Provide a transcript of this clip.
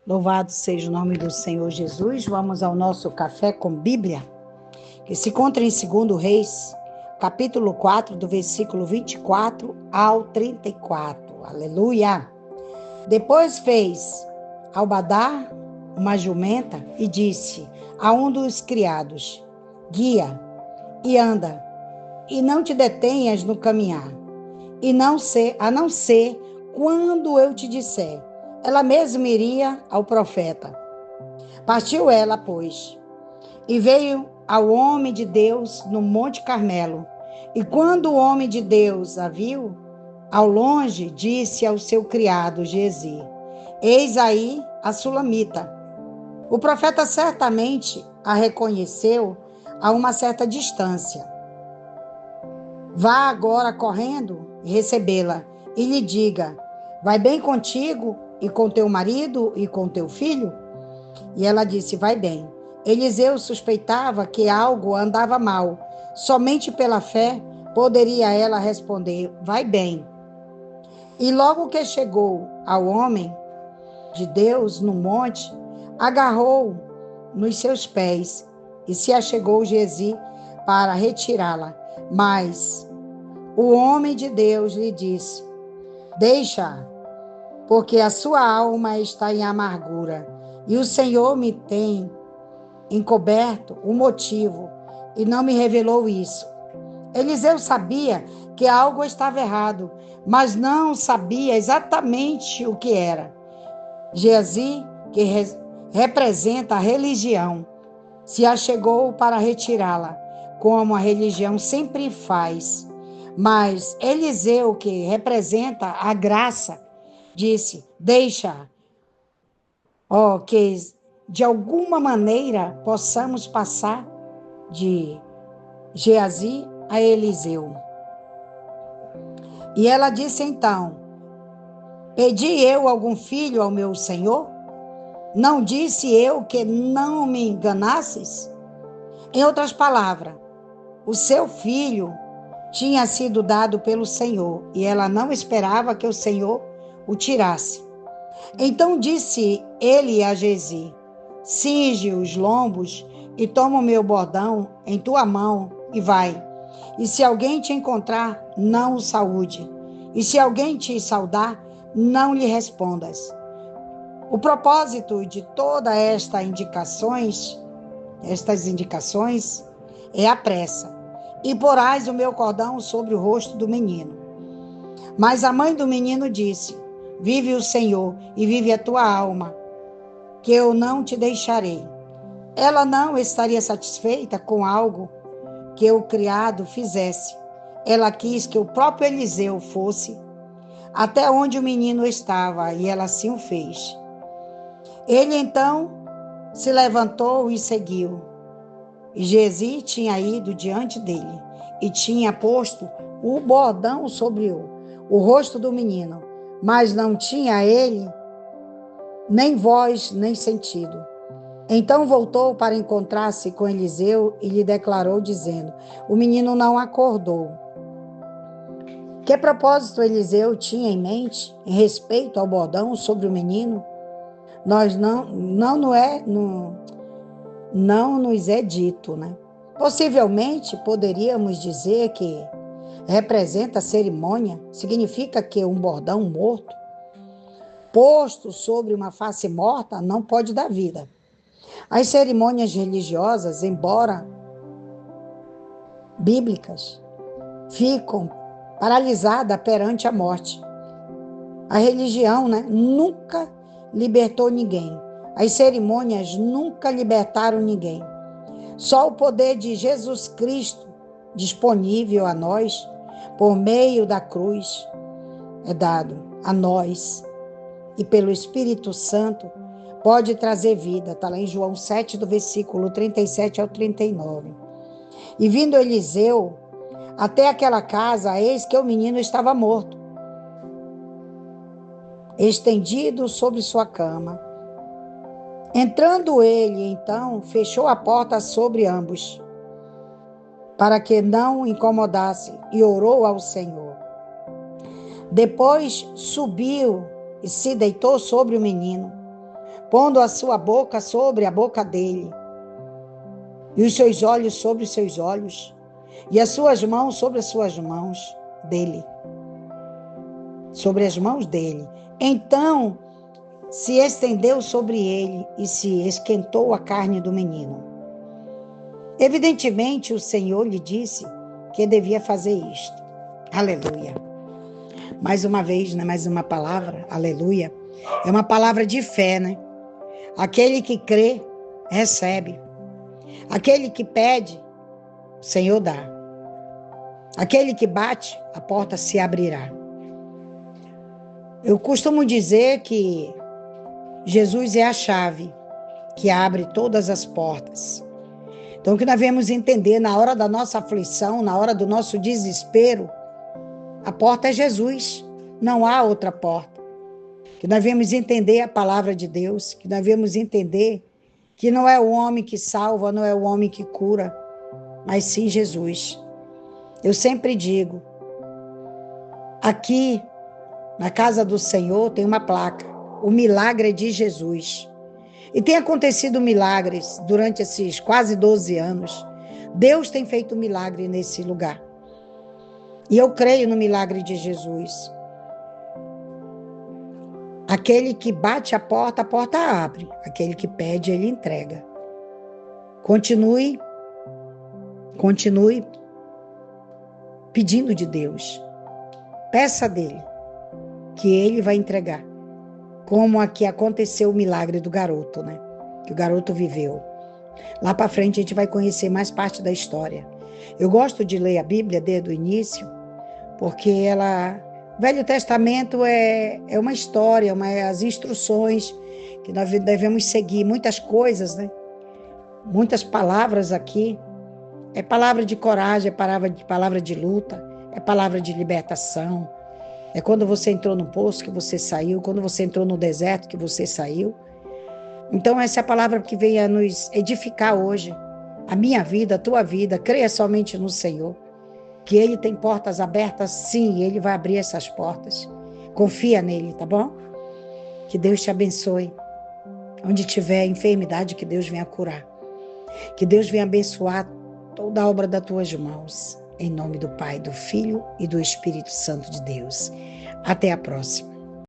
Louvado seja o nome do Senhor Jesus. Vamos ao nosso café com Bíblia, que se encontra em 2 Reis, capítulo 4, do versículo 24 ao 34. Aleluia! Depois fez Albadar uma jumenta e disse a um dos criados: guia e anda, e não te detenhas no caminhar, a não ser quando eu te disser. Ela mesma iria ao profeta. Partiu ela, pois, e veio ao homem de Deus no Monte Carmelo. E quando o homem de Deus a viu, ao longe, disse ao seu criado Gezi: eis aí a sulamita. O profeta certamente a reconheceu a uma certa distância. Vá agora correndo e recebê-la, e lhe diga: vai bem contigo e com teu marido e com teu filho? E ela disse: vai bem. Eliseu suspeitava que algo andava mal. Somente pela fé poderia ela responder: vai bem. E logo que chegou ao homem de Deus no monte, agarrou nos seus pés e se achegou Gezi para retirá-la. Mas o homem de Deus lhe disse: deixa, porque a sua alma está em amargura, e o Senhor me tem encoberto o motivo, e não me revelou isso. Eliseu sabia que algo estava errado, mas não sabia exatamente o que era. Gezi, que representa a religião, se achegou para retirá-la, como a religião sempre faz. Mas Eliseu, que representa a graça, disse: deixa, que de alguma maneira possamos passar de Geazi a Eliseu. E ela disse então: pedi eu algum filho ao meu senhor? Não disse eu que não me enganasses? Em outras palavras, o seu filho tinha sido dado pelo Senhor, e ela não esperava que o Senhor o tirasse. Então disse ele a Gezi: cinge os lombos e toma o meu bordão em tua mão e vai. E se alguém te encontrar, não o saúde. E se alguém te saudar, não lhe respondas. O propósito de todas estas indicações é a pressa. E porás o meu cordão sobre o rosto do menino. Mas a mãe do menino disse: vive o Senhor e vive a tua alma, que eu não te deixarei. Ela não estaria satisfeita com algo que o criado fizesse. Ela quis que o próprio Eliseu fosse até onde o menino estava, e ela assim o fez. Ele então se levantou e seguiu. E Gezi tinha ido diante dele e tinha posto o bordão sobre o rosto do menino, mas não tinha ele nem voz nem sentido. Então voltou para encontrar-se com Eliseu e lhe declarou, dizendo: o menino não acordou. Que propósito Eliseu tinha em mente em respeito ao bordão sobre o menino? Não nos é dito, né? Possivelmente poderíamos dizer que representa a cerimônia, significa que um bordão morto, posto sobre uma face morta, não pode dar vida. As cerimônias religiosas, embora bíblicas, ficam paralisadas perante a morte. A religião, nunca libertou ninguém. As cerimônias nunca libertaram ninguém. Só o poder de Jesus Cristo, disponível a nós, por meio da cruz, é dado a nós. E pelo Espírito Santo, pode trazer vida. Está lá em João 7, do versículo 37 ao 39. E vindo Eliseu até aquela casa, eis que o menino estava morto, estendido sobre sua cama. Entrando ele, então, fechou a porta sobre ambos, para que não incomodasse, e orou ao Senhor. Depois subiu e se deitou sobre o menino. pondo a sua boca sobre a boca dele, e os seus olhos sobre os seus olhos, e as suas mãos sobre as suas mãos dele, sobre as mãos dele. Então se estendeu sobre ele e se esquentou a carne do menino. Evidentemente, o Senhor lhe disse que devia fazer isto. Aleluia. Mais uma vez, né? Mais uma palavra, aleluia. É uma palavra de fé, né? Aquele que crê, recebe. Aquele que pede, o Senhor dá. Aquele que bate, a porta se abrirá. Eu costumo dizer que Jesus é a chave que abre todas as portas. Então, o que nós devemos entender na hora da nossa aflição, na hora do nosso desespero, a porta é Jesus, não há outra porta. Que nós devemos entender a palavra de Deus, que nós devemos entender que não é o homem que salva, não é o homem que cura, mas sim Jesus. Eu sempre digo, aqui na casa do Senhor tem uma placa, o milagre de Jesus. E tem acontecido milagres durante esses quase 12 anos. Deus tem feito milagre nesse lugar. E eu creio no milagre de Jesus. Aquele que bate a porta abre. Aquele que pede, ele entrega. Continue pedindo de Deus. Peça dele, que ele vai entregar. Como aqui aconteceu o milagre do garoto, né? Que o garoto viveu. Lá para frente a gente vai conhecer mais parte da história. Eu gosto de ler a Bíblia desde o início, porque o Velho Testamento é uma história, as instruções que nós devemos seguir, muitas coisas, né? Muitas palavras aqui. É palavra de coragem, é palavra de luta, é palavra de libertação. É quando você entrou no poço que você saiu, quando você entrou no deserto que você saiu. Então essa é a palavra que vem a nos edificar hoje. A minha vida, a tua vida, creia somente no Senhor. Que Ele tem portas abertas, sim, Ele vai abrir essas portas. Confia nele, tá bom? Que Deus te abençoe. Onde tiver enfermidade, que Deus venha curar. Que Deus venha abençoar toda a obra das tuas mãos. Em nome do Pai, do Filho e do Espírito Santo de Deus. Até a próxima.